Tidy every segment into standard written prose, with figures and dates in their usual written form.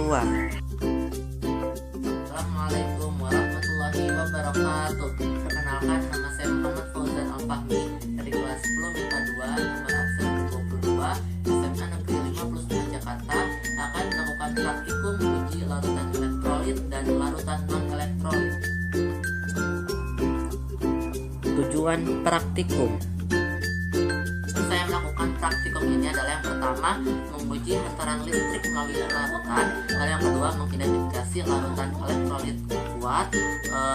keluar. Assalamualaikum warahmatullahi wabarakatuh. Perkenalkan, nama saya Muhammad Fauzan Al-Fahmi dari kelas 10 MIPA 2 nomor absen 22 SMA Negeri 5 Jakarta, akan melakukan praktikum uji larutan elektrolit dan larutan non-elektrolit. Tujuan praktikum. Saya melakukan praktikum ini adalah yang pertama, menguji hantaran listrik melalui larutan. Lalu yang kedua, mengidentifikasi larutan elektrolit kuat,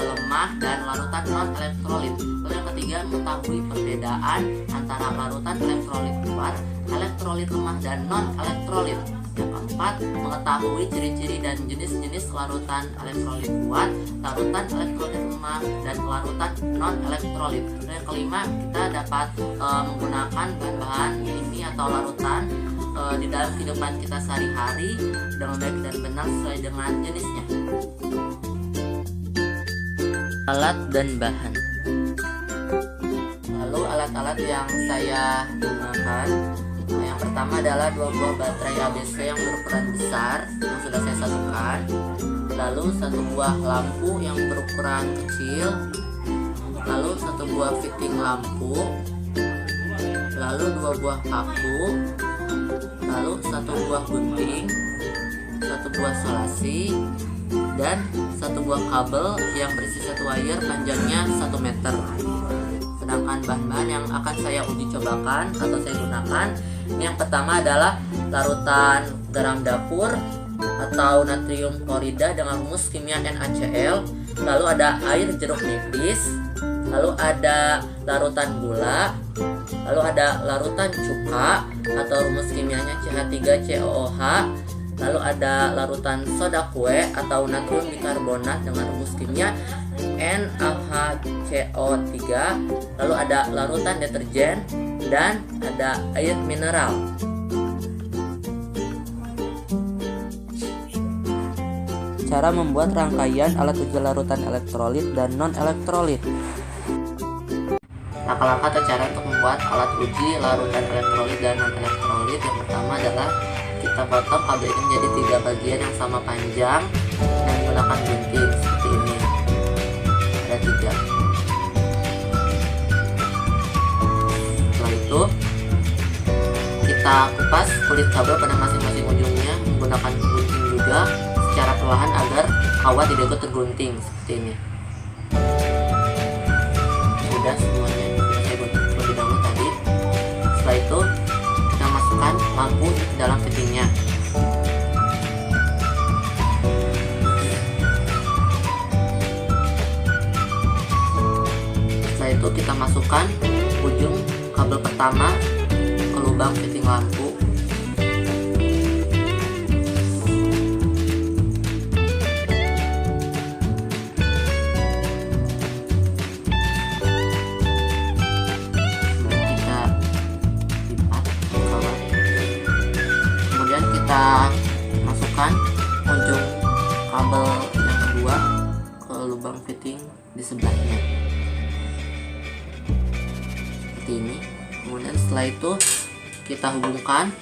lemah, dan larutan non-elektrolit. Lalu yang ketiga, mengetahui perbedaan antara larutan elektrolit kuat, elektrolit lemah, dan non-elektrolit. Yang keempat, mengetahui ciri-ciri dan jenis-jenis larutan elektrolit kuat, larutan elektrolit lemah, dan larutan non-elektrolit. Dan yang kelima, kita dapat menggunakan bahan-bahan ini atau larutan di dalam kehidupan kita sehari-hari dengan baik dan benar sesuai dengan jenisnya. Alat dan bahan. Lalu alat-alat yang saya gunakan, yang pertama adalah 2 buah baterai ABC yang berukuran besar yang sudah saya satukan. Lalu 1 buah lampu yang berukuran kecil. Lalu 1 buah fitting lampu. Lalu 2 buah paku. Lalu 1 buah gunting, 1 buah solasi, dan 1 buah kabel yang berisi 1 wire panjangnya 1 meter. Sedangkan bahan-bahan yang akan saya uji cobakan atau saya gunakan, yang pertama adalah larutan garam dapur atau natrium klorida dengan rumus kimia NaCl. Lalu ada air jeruk nipis. Lalu ada larutan gula. Lalu ada larutan cuka atau rumus kimianya CH3COOH. Lalu ada larutan soda kue atau natrium bikarbonat dengan rumus kimia NaHCO3. Lalu ada larutan deterjen dan ada air mineral. Cara membuat rangkaian alat uji larutan elektrolit dan non-elektrolit. Langkah-langkah atau cara untuk membuat alat uji larutan elektrolit dan non-elektrolit. Yang pertama adalah kita potong kabel ini menjadi 3 bagian yang sama panjang dan menggunakan gunting seperti ini. Ada 3. Setelah itu kita kupas kulit kabel pada masing-masing ujungnya menggunakan gunting juga secara perlahan agar kawat tidak ikut tergunting seperti ini. Sudah semuanya saya gunting terlebih dahulu tadi. Setelah itu kita masukkan lampu ke dalam fittingnya. Setelah itu kita masukkan ujung kabel pertama ke lubang fitting lampu. Kita masukkan ujung kabel yang kedua ke lubang fitting di sebelahnya seperti ini. Kemudian setelah itu kita hubungkan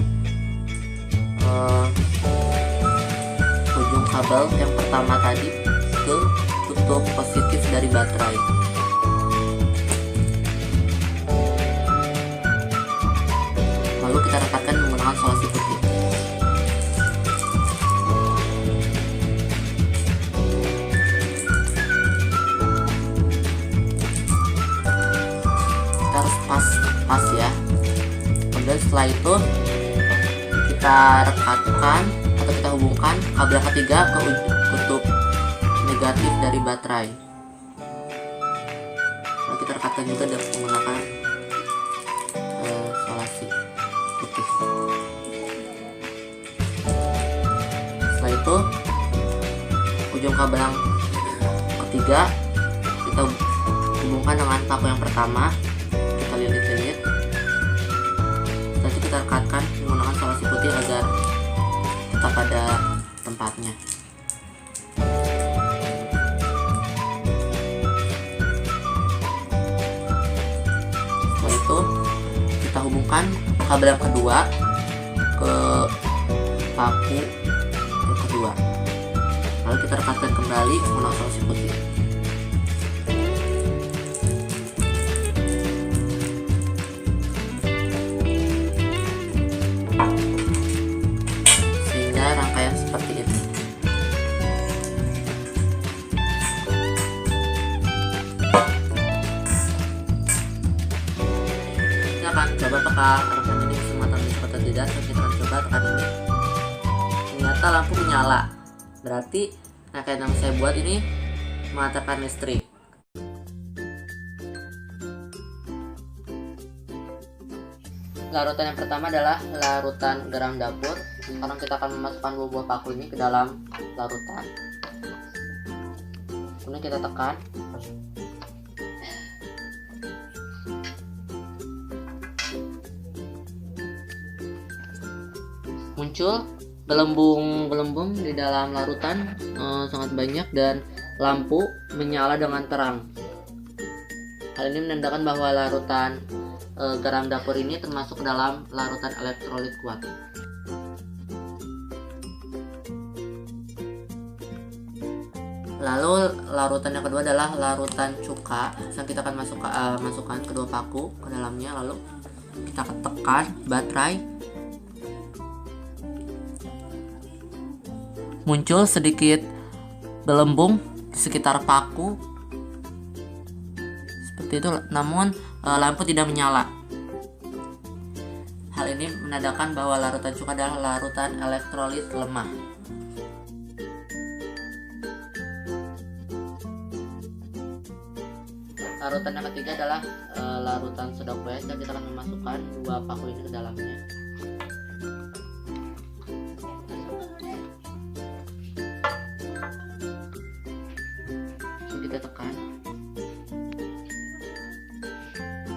ujung kabel yang pertama tadi ke tutup positif dari baterai. Lalu kita rekatkan menggunakan solasi putih. Pas ya. Kemudian setelah itu kita rekatkan atau kita hubungkan kabel yang ketiga ke kutub negatif dari baterai. Lalu kita rekatkan juga dengan menggunakan solasi putih. Setelah itu ujung kabel yang ketiga kita hubungkan dengan paku yang pertama. Kita lilit-lilit. Setelah itu kita rekatkan menggunakan solasi putih agar tetap pada tempatnya. Setelah itu kita hubungkan kabel yang kedua ke paku yang kedua. Lalu kita rekatkan kembali menggunakan solusi putih. Sehingga rangkaian seperti ini. Kita akan coba apakah rangkaian ini bisa matang atau tidak. Kita akan coba tekan ini. Ternyata lampu menyala. Berarti rangkaian yang saya buat ini mematikan listrik. Larutan yang pertama adalah larutan garam dapur. Sekarang kita akan memasukkan buah paku ini ke dalam larutan. Kemudian kita tekan. Muncul gelembung-gelembung di dalam larutan sangat banyak dan lampu menyala dengan terang. Hal ini menandakan bahwa larutan garam dapur ini termasuk dalam larutan elektrolit kuat. Lalu larutan yang kedua adalah larutan cuka. Kita akan masukkan kedua paku ke dalamnya, lalu kita akan tekan baterai. Muncul sedikit gelembung di sekitar paku seperti itu, namun lampu tidak menyala. Hal ini menandakan bahwa larutan cuka adalah larutan elektrolit lemah. Larutan yang ketiga adalah larutan soda kue. Kita akan memasukkan dua paku ini ke dalamnya. Kita tekan.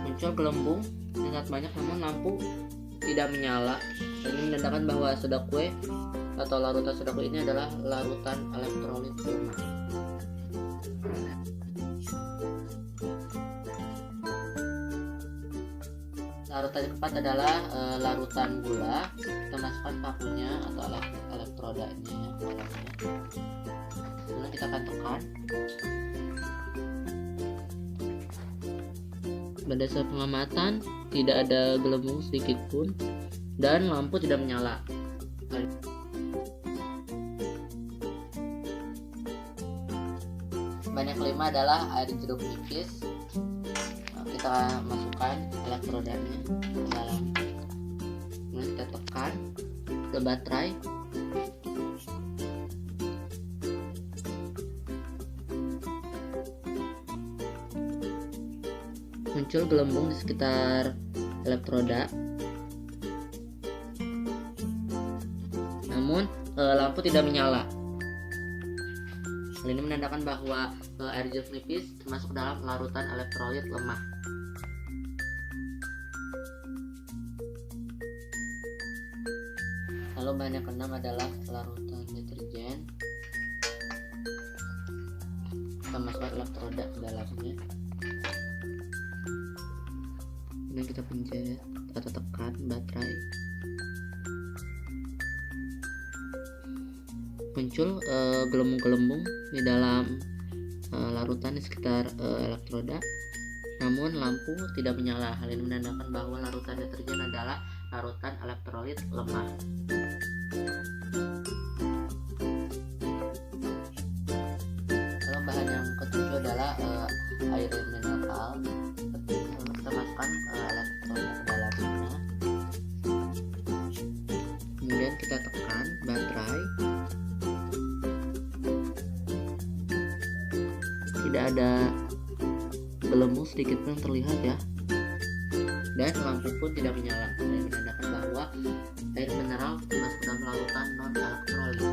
Muncul gelembung sangat banyak, namun lampu tidak menyala. Ini menandakan bahwa soda kue atau larutan soda kue ini adalah larutan elektrolit lemah. Larutan yang keempat adalah larutan gula. Kita masukkan pakunya atau elektrodanya ke dalamnya. Kemudian kita akan tekan. Berdasar pengamatan, tidak ada gelembung sedikit pun dan lampu tidak menyala. Bahan yang kelima adalah air jeruk nipis. Kita masukkan elektrodanya ke dalam. Kemudian kita tekan ke baterai. Muncul gelembung di sekitar elektroda, namun lampu tidak menyala. Hal ini menandakan bahwa air jeruk nipis termasuk dalam larutan elektrolit lemah. Lalu bahan yang keenam adalah larutan deterjen. Kita masukkan elektroda ke dalamnya. Kemudian kita pencet atau tekan baterai. Muncul gelembung-gelembung di dalam larutan di sekitar elektroda, namun lampu tidak menyala. Hal ini menandakan bahwa larutan deterjen adalah larutan elektrolit lemah. Lalu bahan yang ketujuh adalah air mineral. Kita masukkan elektroda ke dalamnya. Kemudian kita tekan baterai. Tidak ada gelembung sedikit pun terlihat ya, dan lampu pun tidak menyala. Ini menandakan bahwa air mineral termasuk dalam larutan non elektrolit.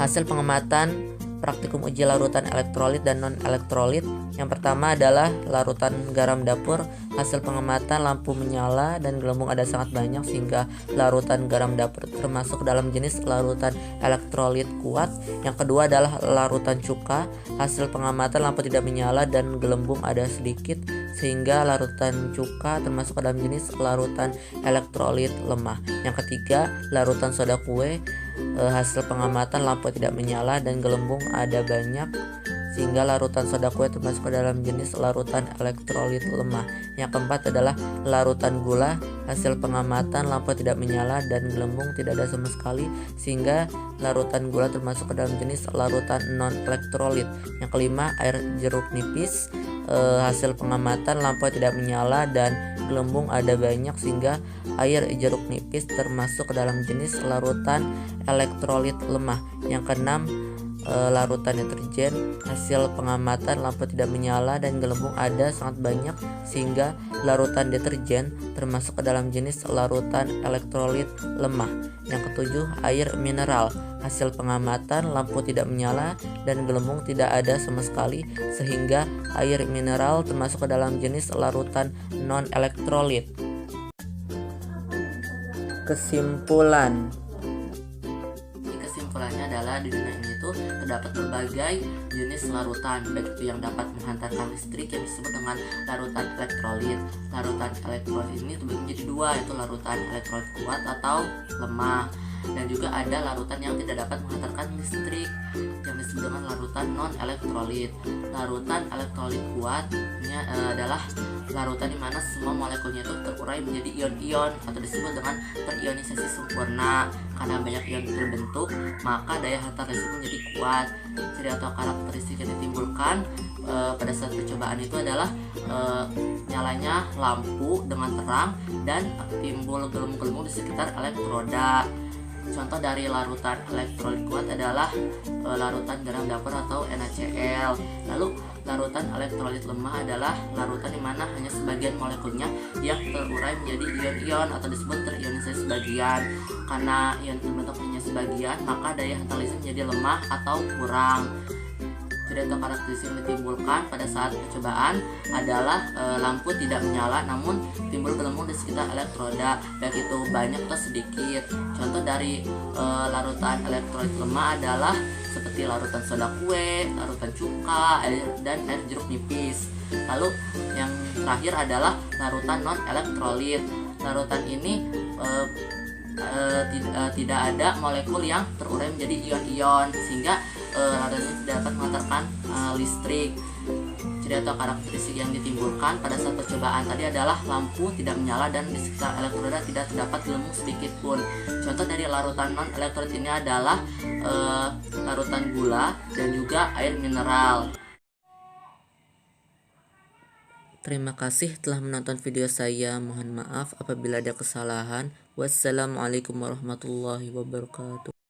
Hasil pengamatan praktikum uji larutan elektrolit dan non elektrolit. Yang pertama adalah larutan garam dapur. Hasil pengamatan lampu menyala dan gelembung ada sangat banyak sehingga larutan garam dapur termasuk dalam jenis larutan elektrolit kuat. Yang kedua adalah larutan cuka. Hasil pengamatan lampu tidak menyala dan gelembung ada sedikit sehingga larutan cuka termasuk ke dalam jenis larutan elektrolit lemah. Yang ketiga, larutan soda kue, hasil pengamatan lampu tidak menyala dan gelembung ada banyak, sehingga larutan soda kue termasuk ke dalam jenis larutan elektrolit lemah. Yang keempat adalah larutan gula, hasil pengamatan lampu tidak menyala dan gelembung tidak ada sama sekali, sehingga larutan gula termasuk ke dalam jenis larutan non elektrolit. Yang kelima, air jeruk nipis, hasil pengamatan lampu tidak menyala dan gelembung ada banyak, sehingga air jeruk nipis termasuk ke dalam jenis larutan elektrolit lemah. Yang keenam, larutan deterjen, hasil pengamatan lampu tidak menyala dan gelembung ada sangat banyak, sehingga larutan deterjen termasuk ke dalam jenis larutan elektrolit lemah. Yang ketujuh, air mineral, hasil pengamatan lampu tidak menyala dan gelembung tidak ada sama sekali, sehingga air mineral termasuk ke dalam jenis larutan non elektrolit. Kesimpulan, Kesimpulannya adalah di dunia ini itu terdapat berbagai jenis larutan, baik itu yang dapat menghantarkan listrik yang disebut dengan larutan elektrolit. Larutan elektrolit ini terbagi menjadi dua, yaitu larutan elektrolit kuat atau lemah, dan juga ada larutan yang tidak dapat menghantarkan listrik yang disebut dengan larutan non elektrolit. Larutan elektrolit kuat ini adalah larutan di mana semua molekulnya itu terurai menjadi ion-ion atau disebut dengan terionisasi sempurna. Karena banyak ion terbentuk, maka daya hantar listrik menjadi kuat. Ciri atau karakteristik yang ditimbulkan pada saat percobaan itu adalah nyalanya lampu dengan terang dan timbul gelembung-gelembung di sekitar elektroda. Contoh dari larutan elektrolit kuat adalah larutan garam dapur atau NaCl. Lalu larutan elektrolit lemah adalah larutan di mana hanya sebagian molekulnya yang terurai menjadi ion-ion atau disebut terionisasi sebagian. Karena ion terbentuk hanya sebagian, maka daya hantar listrik menjadi lemah atau kurang. Ciri atau karakteristik yang ditimbulkan pada saat percobaan adalah lampu tidak menyala namun timbul gelembung di sekitar elektroda, baik itu banyak atau sedikit. Contoh dari larutan elektrolit lemah adalah seperti larutan soda kue, larutan cuka, dan air jeruk nipis. Lalu yang terakhir adalah larutan non elektrolit. Larutan ini tidak ada molekul yang terurai menjadi ion-ion, sehingga larutan ini tidak dapat mengantarkan listrik. Ciri atau karakteristik yang ditimbulkan pada saat percobaan tadi adalah lampu tidak menyala dan di sekitar elektroda tidak terdapat gelembung sedikit pun. Contoh dari larutan non elektrolit ini adalah larutan gula dan juga air mineral. terima kasih telah menonton video saya. Mohon maaf apabila ada kesalahan. Wassalamualaikum warahmatullahi wabarakatuh.